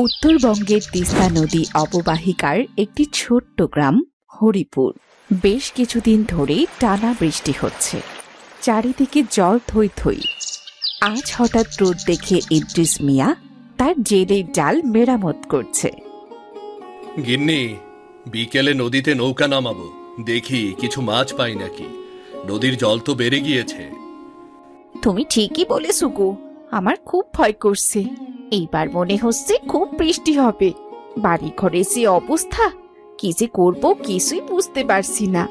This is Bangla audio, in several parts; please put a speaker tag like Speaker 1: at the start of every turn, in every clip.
Speaker 1: উত্তরবঙ্গের তিস্তা নদী অববাহিকার একটি ছোট্ট গ্রাম হরিপুর। বেশ কিছুদিন ধরেই টানা বৃষ্টি হচ্ছে, চারিদিকে জল থই থই। আজ হঠাৎ রোদ দেখে ইদ্রিস মিয়া তার জেলের ডাল মেরামত করছে।
Speaker 2: গিন্নি, বিকেলে নদীতে নৌকা নামাবো, দেখি কিছু মাছ পাই নাকি। নদীর জল তো বেড়ে গিয়েছে।
Speaker 1: তুমি ঠিকই বলেছো গো, আমার খুব ভয় করছে। এইবার মনে হচ্ছে খুব বৃষ্টি হবে। বাড়ি ঘরে যে অবস্থা, কি যে করবো কিছুই বুঝতে পারছি না।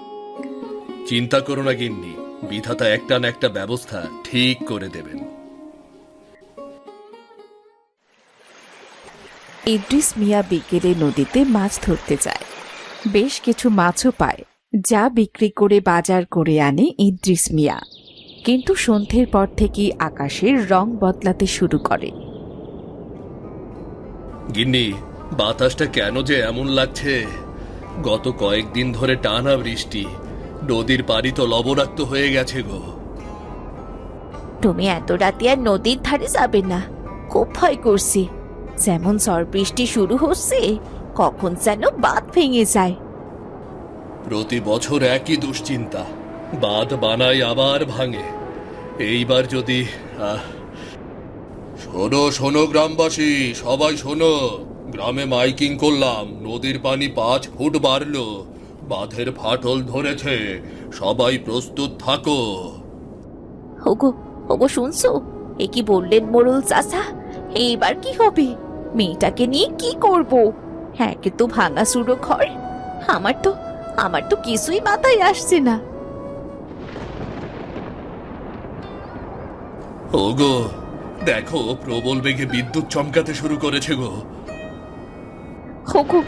Speaker 2: চিন্তা করো না গিন্নি, বিধাতা একটা না একটা ব্যবস্থা ঠিক করে দেবেন।
Speaker 1: ইদ্রিস মিয়া বিকেলে নদীতে মাছ ধরতে যায়। বেশ কিছু মাছও পায়, যা বিক্রি করে বাজার করে আনে ইদ্রিস মিয়া। কিন্তু সন্ধ্যের পর থেকেই আকাশের রং বদলাতে শুরু করে।
Speaker 2: গিন্নি, বাতাসটা কেন যে এমন লাগছে? গত কয়েকদিন ধরে টানা বৃষ্টি, নদীর পানি তো লবণাক্ত হয়ে গেছে গো।
Speaker 1: তুমি এত রাতে আর নদীর ধারে যাবে না, খুব ভয় করছি। যেমন ঝড় বৃষ্টি শুরু হচ্ছে, কখন যেন বাঁধ ভেঙে যায়।
Speaker 2: প্রতি বছর একই দুশ্চিন্তা, বাঁধ বানায় আবার ভাঙে। এইবার যদি শোনো শোনো গ্রামবাসী, সবাই শোনো, গ্রামে মাইকিং করলাম, নদীর পানি 5 ফুট বাড়লো, বাঁধের ফাটল ধরেছে, সবাই প্রস্তুত থাকো।
Speaker 1: ওগো ওগো, শুনছো? এ কি বললেন মোড়ল চাচা? এইবার কি হবে? মেয়েটাকে নিয়ে কি করব? হ্যাঁ, কিন্তু ভাঙা চুরো ঘর, আমার তো কিছুই মাথায় আসছে না।
Speaker 2: ওগো, দেখো প্রবল বেগে বিদ্যুৎ চমকাতে শুরু করেছে গো।
Speaker 1: ওগো,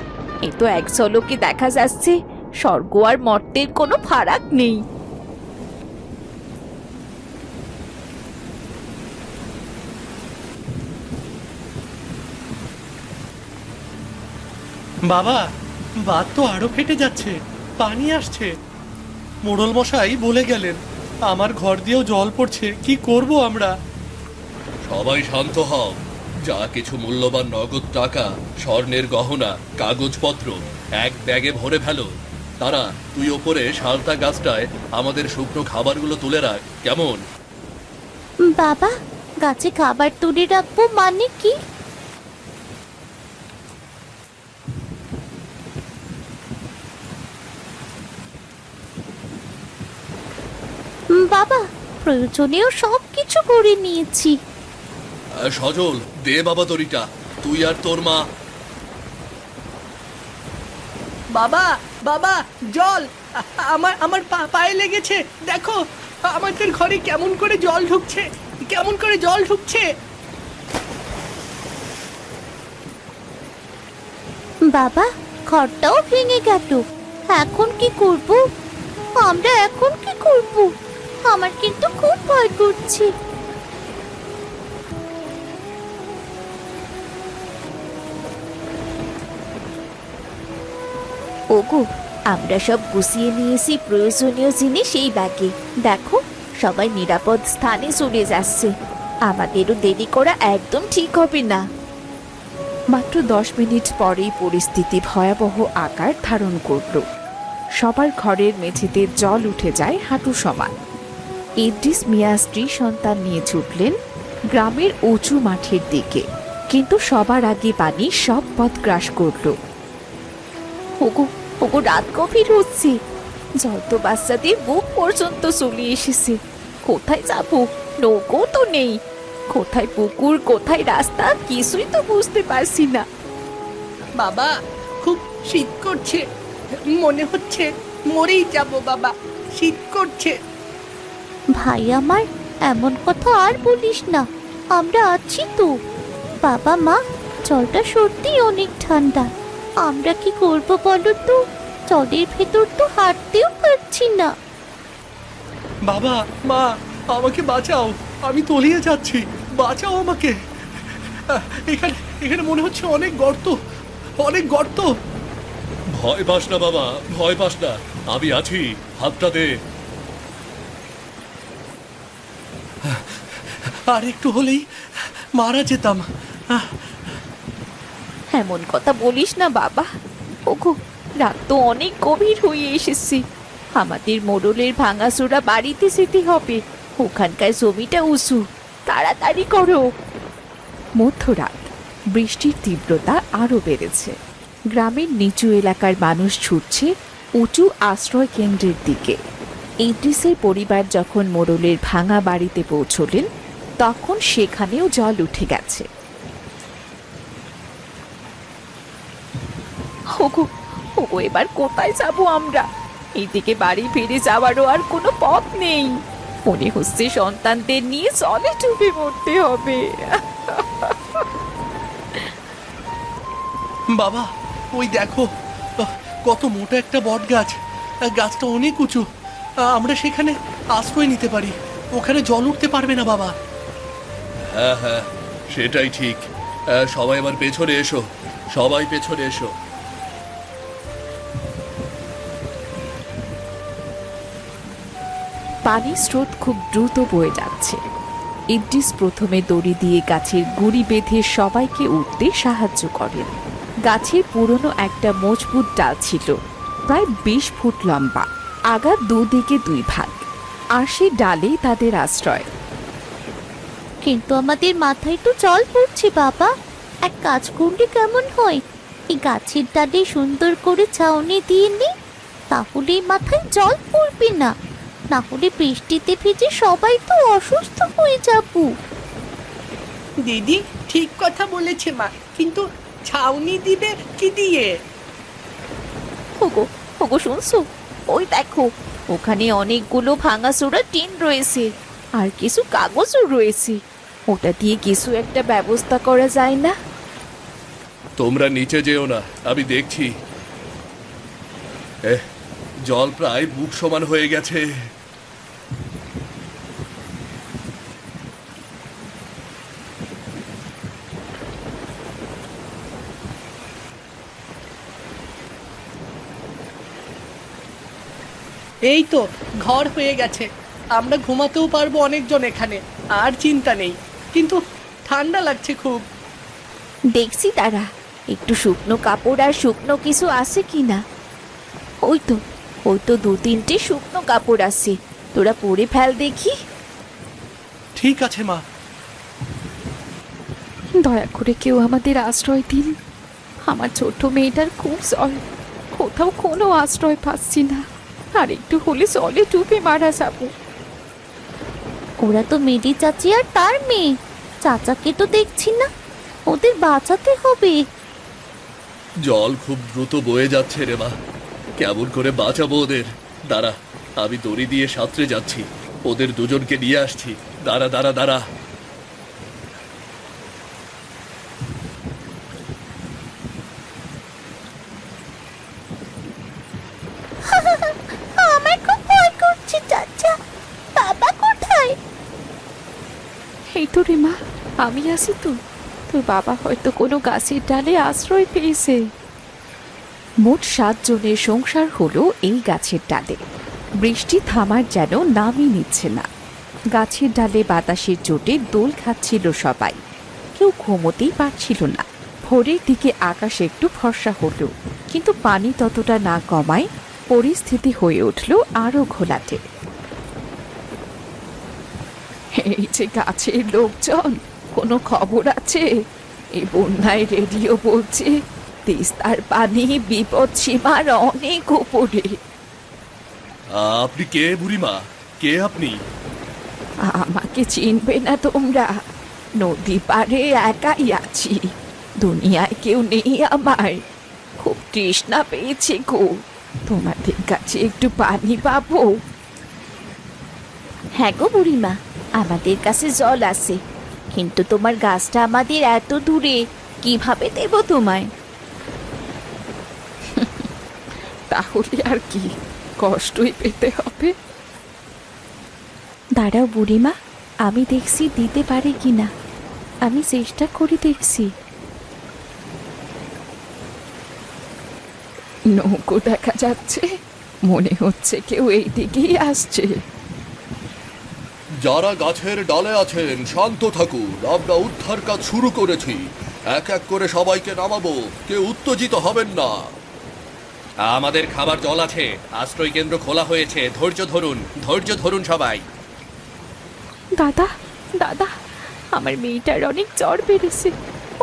Speaker 1: এ তো এক ঝলকে দেখা যাচ্ছে স্বর্গ আর মর্তের কোনো ফারাক নেই।
Speaker 3: বাবা, বাঁধ তো আরো ফেটে যাচ্ছে, পানি আসছে। মোড়ল মশাই বলে গেলেন, আমার ঘর দিয়েও জল পড়ছে, কি করব আমরা?
Speaker 2: সবাই শান্ত হও। যা কিছু মূল্যবান নগদ টাকা, স্বর্ণের গহনা, কাগজপত্র এক ব্যাগে ভরে ফেলো। তারা, তুই ওপরে শালতা গাছটায় আমাদের শুকনো খাবারগুলো তুলে রাখ, কেমন?
Speaker 4: বাবা, গাছে খাবার তুলে রাখবো মানে কি? বাবা, প্রয়োজনীয় সব কিছু করে নিয়েছি।
Speaker 2: সজল, দে বাবা দড়িটা, তুই আর তোর মা।
Speaker 5: বাবা বাবা, জল! আমার আমার পায়ে লেগেছে, দেখো আমাদের ঘরে কেমন করে জল ঢুকছে, কেমন করে জল ঢুকছে।
Speaker 4: বাবা, ঘরটাও ভেঙে গেল, এখন কি করব? আমরা এখন কি করব? আমার কিন্তু খুব ভয় করছে।
Speaker 1: ওগো, আমরা সব গুছিয়ে নিয়েছি প্রয়োজনীয় জিনিস এই ব্যাগে। দেখো, সবাই নিরাপদ স্থানে চলে যাচ্ছে। আমাদেরও দেরি করা একদম ঠিক হবে না। মাত্র 10 মিনিট পরেই পরিস্থিতি ভয়াবহ আকার ধারণ করল। সবার ঘরের মেঝেতে জল উঠে যায় হাঁটু সমান। ইদ্রিস মিয়া স্ত্রী সন্তান নিয়ে ছুটলেন গ্রামের উঁচু মাঠের দিকে, কিন্তু সবার আগে পানি সব পথ গ্রাস করল। ওগো ওগো, রাত গভীর হচ্ছে, জল তো বাচ্চাদের বুক পর্যন্ত চলে এসেছে। কোথায় যাব? নৌকো তো নেই। কোথায় পুকুর, কোথায় রাস্তা, কিছুই তো বুঝতে পারছি না।
Speaker 5: বাবা, খুব শীত করছে, মনে হচ্ছে মরেই যাব বাবা, শীত করছে।
Speaker 4: ভাই আমার, এমন কথা আর বলিস না, আমরা আছি তো। বাবা মা, জলটা সত্যি অনেক ঠান্ডা। আমরা কি করব বলো তো? জলের ভেতর তো হাঁটতেও পারছি না।
Speaker 3: বাবা মা, আমাকে বাঁচাও, আমি তলিয়ে যাচ্ছি, বাঁচাও আমাকে। এখানে এখানে মনে হচ্ছে অনেক গর্ত, অনেক গর্ত।
Speaker 2: ভয় পাস না বাবা, ভয় পাস না, আমি আছি, হাতটা দে।
Speaker 3: আর একটু হলেই মারা যেতাম।
Speaker 1: এমন কথা বলিস না বাবা। ওগো, রাত তো অনেক গভীর হয়ে এসেছে। আমাদের মোড়লের ভাঙাচোরা বাড়িতে যেতে হবে। ওখানকার জমিটা উঁচু, তাড়াতাড়ি করো। মধ্যরাত, বৃষ্টির তীব্রতা আরো বেড়েছে। গ্রামের নিচু এলাকার মানুষ ছুটছে উঁচু আশ্রয় কেন্দ্রের দিকে। ইদ্রিসের পরিবার যখন মোড়লের ভাঙা বাড়িতে পৌঁছলেন, তখন সেখানেও জল উঠে গেছে। ওগো, ওগো, এবার কোথায় যাব আমরা? এইদিকে বাড়ি ফিরে যাওয়ারও আর কোনো পথ নেই। মনে হচ্ছে সন্তানদের নিয়ে জলে ডুবে মরতে হবে।
Speaker 3: বাবা, ওই দেখো, কত মোটা একটা বট গাছ। গাছটা অনেক উঁচু। আমরা সেখানে আশ্রয় নিতে পারি। ওখানে জল উঠতে পারবে না বাবা।
Speaker 2: হ্যাঁ হ্যাঁ, সেটাই ঠিক। সবাই আমার পেছনে এসো, সবাই পেছনে এসো।
Speaker 1: পানির স্রোত খুব দ্রুত বয়ে যাচ্ছে। ইদ্রিস প্রথমে দড়ি দিয়ে গাছের গুড়ি বেঁধে সবাইকে উঠতে সাহায্য করেন। গাছের পুরনো একটা মজবুত ডাল ছিল, প্রায় 20 ফুট লম্বা, আগা দুদিকে 2 ভাগ, আর সেই ডালেই তাদের আশ্রয়।
Speaker 4: কিন্তু আমাদের মাথায় তো জল পড়ছে বাবা। এক কাজ করলে কেমন হয়? এই গাছের ডালে সুন্দর করে ছাউনি দিয়ে নি, তাহলে মাথায় জল পড়বে না। না হলে বৃষ্টিতে ভিজে সবাই তো অসুস্থ হয়ে যাবো।
Speaker 5: দিদি ঠিক কথা বলেছে মা, কিন্তু ছাউনি দিবে কি দিয়ে?
Speaker 1: ওগো, ওগো, শুনছো? ওই দেখো, ওখানে অনেকগুলো ভাঙাচোরা টিন রয়েছে, আর কিছু কাগজও রয়েছে। ওটা দিয়ে কিছু একটা ব্যবস্থা করা যায় না?
Speaker 2: তোমরা নিচে যেও না, আমি দেখছি। জল প্রায় বুক সমান হয়ে গেছে।
Speaker 5: এই তো ঘর হয়ে গেছে। আমরা ঘুমাতেও পারবো অনেকজন এখানে, আর চিন্তা নেই। কিন্তু ঠান্ডা লাগছে খুব।
Speaker 1: দেখছি তারা একটু শুকনো কাপড় আর শুকনো কিছু আছে কিনা। ওই তো, ওই তো 2-3টে শুকনো কাপড় আছে, তোরা পরে ফেল দেখি।
Speaker 3: ঠিক আছে মা।
Speaker 1: দয়া করে কেউ আমাদের আশ্রয় দিন। আমার ছোট মেয়েটার খুব জ্বর, কোথাও কোনো আশ্রয় পাচ্ছি না। আর একটু হলে জলে ডুবে মারা যাব।
Speaker 4: ওরা তো মেরি চাচি আর তার মেয়ে, চাচাকে তো দেখছি না। ওদের বাঁচাতে হবে।
Speaker 2: জল খুব দ্রুত বয়ে যাচ্ছে রে মা, কেমন করে বাঁচাবো ওদের? দাঁড়া, আমি দড়ি দিয়ে সাঁতরে যাচ্ছি, ওদের দুজনকে নিয়ে আসছি। দাঁড়া দাঁড়া দাঁড়া।
Speaker 4: আমার খুব ভয় করছে চাচা। বাবা কোথায়?
Speaker 1: এই তো রে মা, আমি আছি তো। তোর বাবা হয়তো কোনো গাছের ডালে আশ্রয় পেয়েছে। মোট 7 জনের সংসার হলো এই গাছের ডালে। বৃষ্টি থামার যেন নামই নিচ্ছে না। গাছের ডালে বাতাসের চোটে দোল খাচ্ছিল সবাই, কেউ ঘুমোতেই পারছিল না। ভোরের দিকে আকাশ একটু ফর্সা হলো, কিন্তু পানি ততটা না কমায় পরিস্থিতি হয়ে উঠল আরো ঘোলাটে। এই যে গাছের লোকজন, কোনো খবর আছে? এই বন্যায় রেডিও বলছে তিস্তার পানি বিপদ সীমার অনেক উপরে।
Speaker 2: আপনি কে বুড়িমা? কে আপনি?
Speaker 1: আমাকে চিনবে না তোমরা? নদী পাড়ে একাই আছি, দুনিয়ায় কেউ নেই আমার। খুব তৃষ্ণা পেয়েছে গো, তোমাদের কাছে একটু পানি পাবো? হ্যাঁ গো বুড়িমা, আমাদের কাছে জল আছে, কিন্তু তোমার গাছটা আমাদের এত দূরে, কিভাবে দেব তোমায়? তাহলে আর কি, কষ্টই পেতে হবে। দাঁড়াও বুড়িমা, আমি দেখছি দিতে পারি কিনা। আমি চেষ্টা করে দেখছি। নৌকো দেখা যাচ্ছে, মনে হচ্ছে কেউ এই দিকেই আসছে।
Speaker 2: যারা গাছের ডালে আছেন শান্ত থাকুন, আমরা উদ্ধার কাজ শুরু করেছি। এক এক করে সবাইকে নামাবো, কেউ উত্তেজিত হবেন না। আমাদের খাবার জল আছে, আশ্রয় কেন্দ্র খোলা হয়েছে, ধৈর্য ধরুন সবাই।
Speaker 1: দাদা দাদা, আমার মেয়েটার অনেক জ্বর বেড়েছে,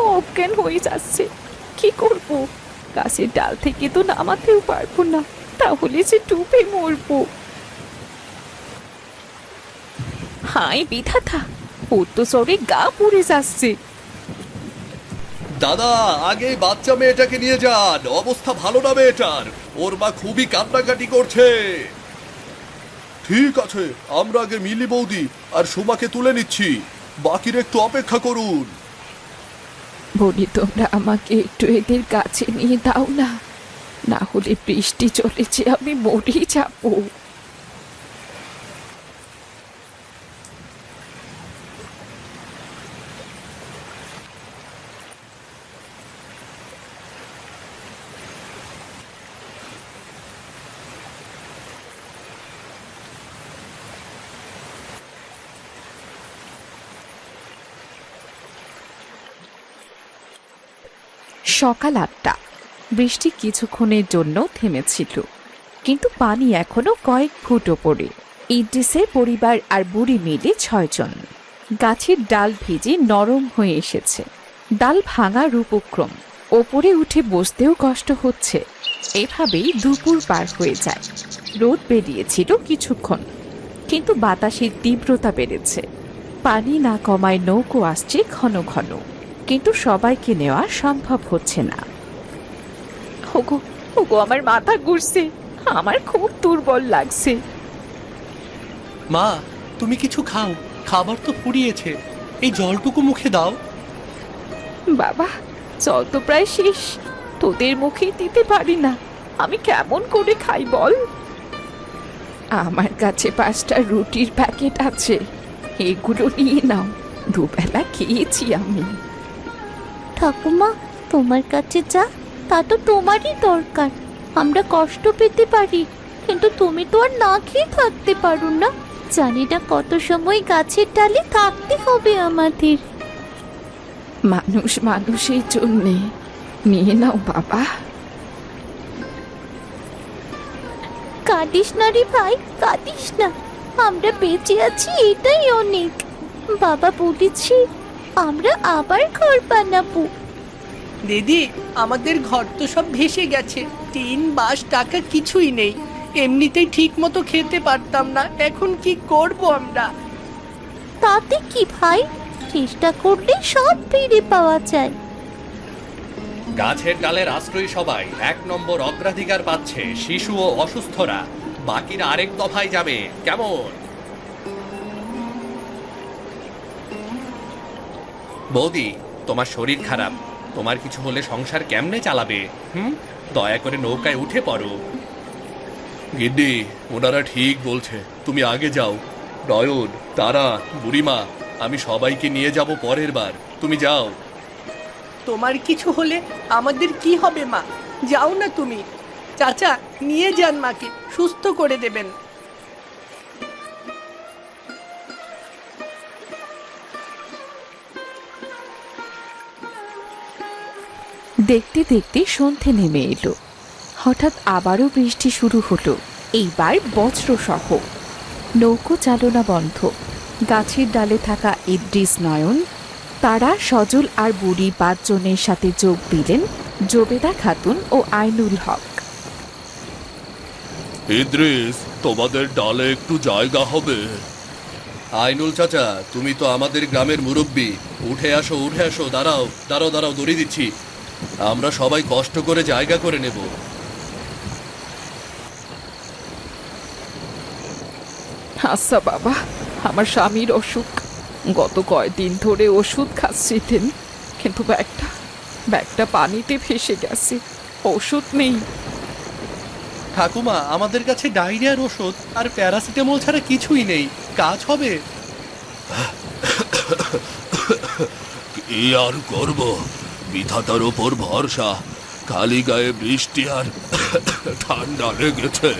Speaker 1: ও অজ্ঞান হয়ে যাচ্ছে। কি করব? গাছের ডাল থেকে তো নামাতেও পারবো না, তাহলে যে ডুবে মরবো। হায় বিধাতা, ওর তো জ্বরে গা পুড়ে যাচ্ছে।
Speaker 2: দাদা, আগে বাচ্চা মেয়েটাকে নিয়ে যান, অবস্থা ভালো না মেয়েটার, ওর মা খুবই কান্নাকাটি করছে। ঠিক আছে, আমরা আগে মিলি বৌদি আর সুমাকে তুলে নিচ্ছি, বাকির একটু অপেক্ষা করুন।
Speaker 1: বলি, তোমরা আমাকে একটু এদের কাছে নিয়ে দাও না, না হলে বৃষ্টি চলেছে, আমি মরে যাবো। সকাল ৮টা। বৃষ্টি কিছুক্ষণের জন্য থেমেছিল, কিন্তু পানি এখনো কয়েক ফুট ওপরে। ইদ্রিসে পরিবার আর বুড়ি মিলে ৬ জন। গাছের ডাল ভিজে নরম হয়ে এসেছে, ডাল ভাঙার উপক্রম, ওপরে উঠে বসতেও কষ্ট হচ্ছে। এভাবেই দুপুর পার হয়ে যায়। রোদ বেরিয়েছিল কিছুক্ষণ, কিন্তু বাতাসের তীব্রতা বেড়েছে। পানি না কমায় নৌকো আসছে ঘন ঘন, কিন্তু সবাইকে নেওয়া সম্ভব হচ্ছে না। ওগো ওগো, আমার মাথা ঘুরছে, আমার খুব দুর্বল লাগছে।
Speaker 3: মা, তুমি কিছু খাও, খাবার তো ফুরিয়েছে, এই জলটুকু মুখে দাও।
Speaker 1: বাবা, জল তো প্রায় শেষ, তোদের মুখে দিতে পারি না, আমি কেমন করে খাই বল? আমার কাছে 5টা রুটির প্যাকেট আছে, এগুলো নিয়ে নাও, দুবেলা খেয়েছি আমি।
Speaker 4: ঠাকুমা, তোমার কাছে যা, তা তো তোমারই দরকার। আমরা কষ্ট পেতে পারি, কিন্তু তুমি তো আর না খেয়ে থাকতে পারো না। জানি না কত সময় গাছের ডালে থাকতে হবে আমাদের।
Speaker 1: মানুষ মানুষের জন্যে, নিয়ে নাও বাবা।
Speaker 4: কাঁদিস না রে ভাই, কাঁদিস না, আমরা বেঁচে আছি এটাই অনেক। বাবা বলেছি আমরা আবার ঘর বানাবো।
Speaker 5: দিদি, আমাদের ঘর তো সব ভেসে গেছে, টিন বাঁশ টাকা কিছুই নেই, এমনিতেই ঠিক মতো খেতে পারতাম না, এখন কি করব আমরা?
Speaker 4: তাতে কি ভাই, চেষ্টা করলে সব ফিরে পাওয়া যায়।
Speaker 2: গাছের ডালের আশ্রয়ী সবাই 1 নম্বর অগ্রাধিকার পাচ্ছে, শিশু ও অসুস্থরা, বাকিরা আরেক দফায় যাবে, কেমন? বৌদি, তোমার শরীর খারাপ, তোমার কিছু হলে সংসার কেমনে চালাবে? দয়া করে নৌকায় উঠে পড়ো। গিন্নি, ওনারা ঠিক বলছে, তুমি আগে যাও। নয়ন, তারা, বুড়িমা, আমি সবাইকে নিয়ে যাব পরের বার, তুমি যাও।
Speaker 5: তোমার কিছু হলে আমাদের কি হবে মা? যাও না তুমি। চাচা, নিয়ে যান মাকে, সুস্থ করে দেবেন।
Speaker 1: দেখতে দেখতে সন্ধে নেমে এলো। হঠাৎ আবারও বৃষ্টি শুরু হলো, এইবার বজ্রসহ। নৌকো চালনা বন্ধ। গাছের ডালে থাকা ইদ্রিস, নয়ন, তারা, সজল আর বুড়ি 5 জনের সাথে যোগ দিলেন জবেদা খাতুন ও আইনুল হক।
Speaker 2: ইদ্রিস, তোমাদের ডালে একটু জায়গা হবে? আইনুল চাচা, তুমি তো আমাদের গ্রামের মুরব্বী, উঠে আসো উঠে আসো, দাঁড়াও দাঁড়াও দাঁড়াও, দড়ি দিচ্ছি, আমরা সবাই কষ্ট করে জায়গা করে নেব।
Speaker 1: আচ্ছা বাবা, আমার স্বামীর অসুখ, গত কয়েকদিন ধরে ওষুধ খাচ্ছিলেন, কিন্তু ব্যাগটা পানিতে ভেসে গেছে, ওষুধ নেই।
Speaker 3: ঠাকুমা, আমাদের কাছে ডায়রিয়ার ওষুধ আর প্যারাসিটামল ছাড়া কিছুই নেই, কাজ হবে?
Speaker 2: কি আর করব, বিধাতার ওপর ভরসা, খালি গায়ে বৃষ্টি আর ঠান্ডা লেগেছে।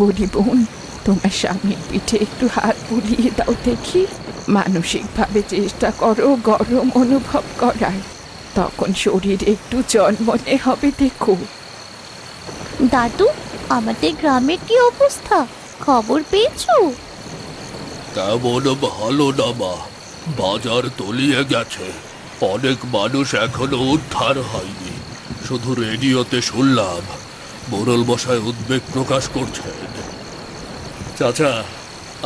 Speaker 1: বলি বোন, তোমার স্বামীর পিঠে একটু হাত বুলিয়ে দাও দেখি।
Speaker 6: মানসিকভাবে চেষ্টা করো গরম অনুভব করার, তখন শরীর একটু চনমনে হবে দেখো।
Speaker 4: দাদু, আমাদের গ্রামের কি অবস্থা? খবর পেয়েছো?
Speaker 2: তেমন ভালো না মা, বাজার তলিয়ে গেছে, অনেক মানুষ এখনো উদ্ধার হয়নি। শুধু রেডিওতে শুনলাম মোড়ল মশাই উদ্বেগ প্রকাশ করছেন। চাচা,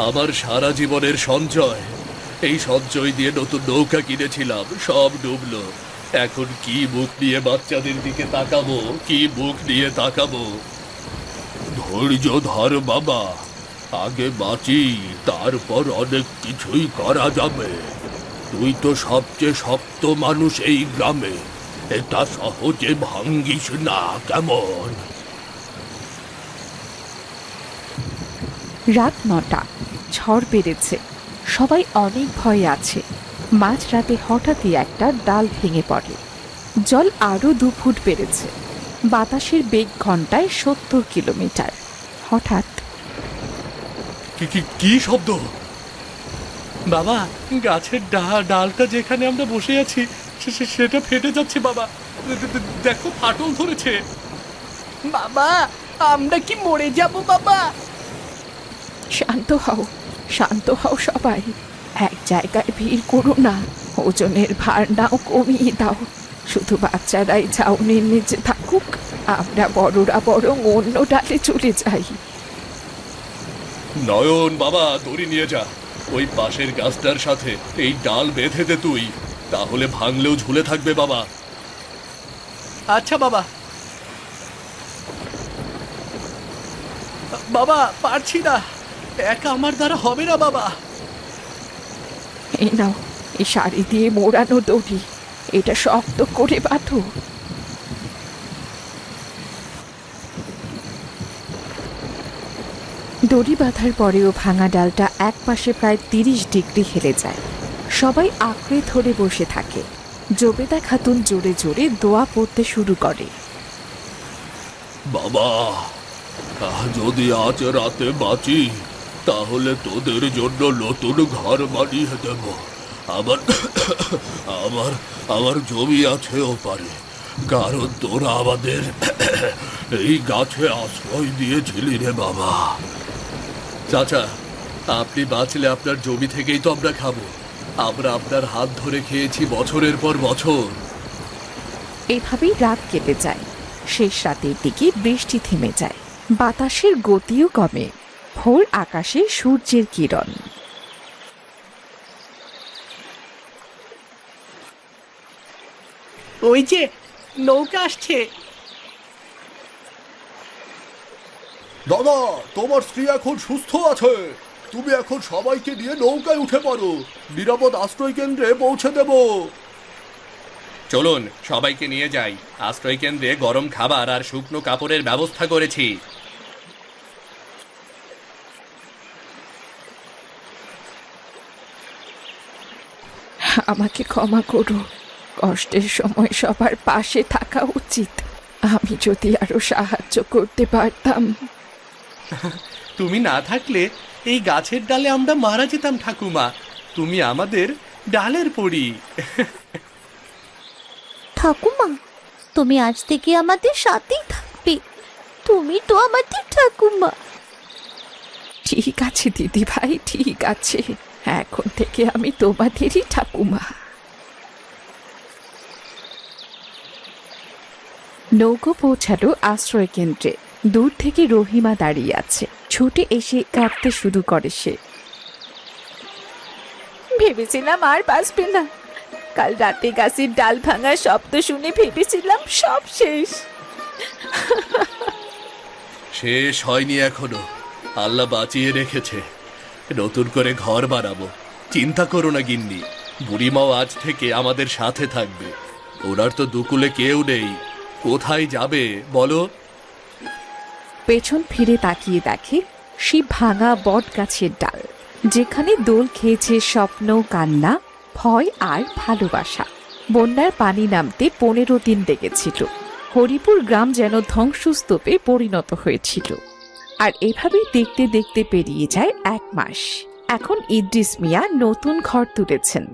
Speaker 2: আমার সারা জীবনের সঞ্চয়, এই সঞ্চয় দিয়ে নতুন নৌকা কিনেছিলাম, সব ডুবলো। এখন কি মুখ নিয়ে বাচ্চাদের দিকে তাকাবো, কি মুখ নিয়ে তাকাবো? ধৈর্য ধর বাবা, আগে বাঁচি, তারপর অনেক কিছুই করা যাবে। তুই তো সবচেয়ে শক্ত মানুষ এই গ্রামে, এটা সহজে ভাঙ্গিস না, কেমন?
Speaker 6: রাত ৯টা, ঝড় বেড়েছে, সবাই অনেক ভয়ে আছে। মাঝরাতে হঠাৎই একটা ডাল ভেঙে পড়ে। জল আরো ২ ফুট বেড়েছে। বাতাসের বেগ ঘন্টায় ৭০ কিলোমিটার। হঠাৎ
Speaker 3: কি শব্দ? বাবা, গাছের ডালটা যেখানে আমরা বসে আছি সেটা ফেটে যাচ্ছে বাবা। দেখো, ফাটল ধরেছে।
Speaker 5: বাবা, আমরা কি মরে যাব বাবা?
Speaker 6: শান্ত হও, শান্ত হও সবাই। এক জায়গায় ভিড় করো না, ওজনের ভার নাও কমিয়ে দাও। শুধু বাচ্চারাই ছাউনির নিচে থাকুক, আমরা বড়রা বরং অন্য ডালে চলে যাই।
Speaker 2: নয়ন বাবা, দড়ি নিয়ে যা, ওই পাশের গাছটার সাথে এই ডাল বেঁধে দে তুই, তাহলে ভাঙলেও ঝুলে থাকবে বাবা।
Speaker 3: আচ্ছা বাবা। বাবা, পারছি না, একা আমার দ্বারা হবে না বাবা।
Speaker 6: এই নাও, এই শাড়ি দিয়ে মোড়ানো দড়ি, এটা শক্ত করে বাঁধো। দড়ি বাঁধার পরেও ভাঙা ডালটা এক পাশে প্রায় ৩০ ডিগ্রি হেলে যায়। সবাই আঁকড়ে ধরে বসে থাকে। জবেদা খাতুন জোরে জোরে দোয়া পড়তে শুরু করে।
Speaker 2: বাবা, যদি আজ রাতে বাঁচি, তাহলে তোদের জন্য নতুন ঘর বানিয়ে দেব। আমার আমার আমার জমি আছে ওপারে, কারণ তোরা আমাদের এই গাছে আশ্রয় দিয়েছিলি রে বাবা। চাচা, আপনি বাঁচলে আপনার জমি থেকেই তো আমরা খাবো। আমরা আপনার হাত ধরে খেয়েছি বছরের পর বছর।
Speaker 6: এভাবেই রাত কেটে যায়। শেষ রাতের দিকে বৃষ্টি থেমে যায়, বাতাসের গতিও কমে। ভোর আকাশে সূর্যের কিরণ।
Speaker 5: ওই যে নৌকা আসছে।
Speaker 2: দাদা, তোমার স্ত্রী এখন সুস্থ আছে, তুমি এখন সবাইকে নিয়ে নৌকায় উঠে পড়ো, নিরাপদ আশ্রয় কেন্দ্রে পৌঁছে দেব। চলুন, সবাইকে নিয়ে যাই। আশ্রয় কেন্দ্রে গরম খাবার আর শুকনো কাপড়ের ব্যবস্থা করেছি।
Speaker 6: আমাকে ক্ষমা করো, কষ্টের সময় সবার পাশে থাকা উচিত। আমি যদি আরো সাহায্য করতে পারতাম।
Speaker 3: তুমি না থাকলে এই গাছের ডালে আমরা মারা যেতাম ঠাকুমা। তুমি আমাদের ডালের পড়ি।
Speaker 4: ঠাকুমা, তুমি আজ থেকে আমাদের সাথেই থাকবে। তুমি তো আমাদের ঠাকুমা।
Speaker 6: ঠিক আছে দিদি ভাই, ঠিক আছে, এখন থেকে আমি তোমাদেরই ঠাকুমা। নৌকো পৌঁছালো আশ্রয় কেন্দ্রে। দূর থেকে রহিমা দাঁড়িয়ে আছে। ছুটে এসে কাঁদতে শুরু করে সে।
Speaker 1: ভেবেছিলাম আর বাঁচবে না। কাল রাতে গাছের ডাল ভাঙার শব্দ শুনে ভেবেছিলাম সব শেষ।
Speaker 2: শেষ হয়নি এখনো, আল্লাহ বাঁচিয়ে রেখেছে। নতুন করে ঘর বানাবো, চিন্তা করো না গিন্নি। বুড়িমাও আজ থেকে আমাদের সাথে থাকবে। ওনার তো দুকুলে কেউ নেই, কোথায় যাবে বলো?
Speaker 6: পেছন ফিরে তাকিয়ে দেখে সেই ভাঙা বট গাছের ডাল, যেখানে দোল খেয়েছে স্বপ্ন, কান্না, ভয় আর ভালোবাসা। বন্যার পানি নামতে 15 দিন লেগেছিল। হরিপুর গ্রাম যেন ধ্বংসস্তূপে পরিণত হয়েছিল। আর এভাবেই দেখতে দেখতে পেরিয়ে যায় 1 মাস। এখন ইদ্রিস মিয়া নতুন ঘর তুলেছেন।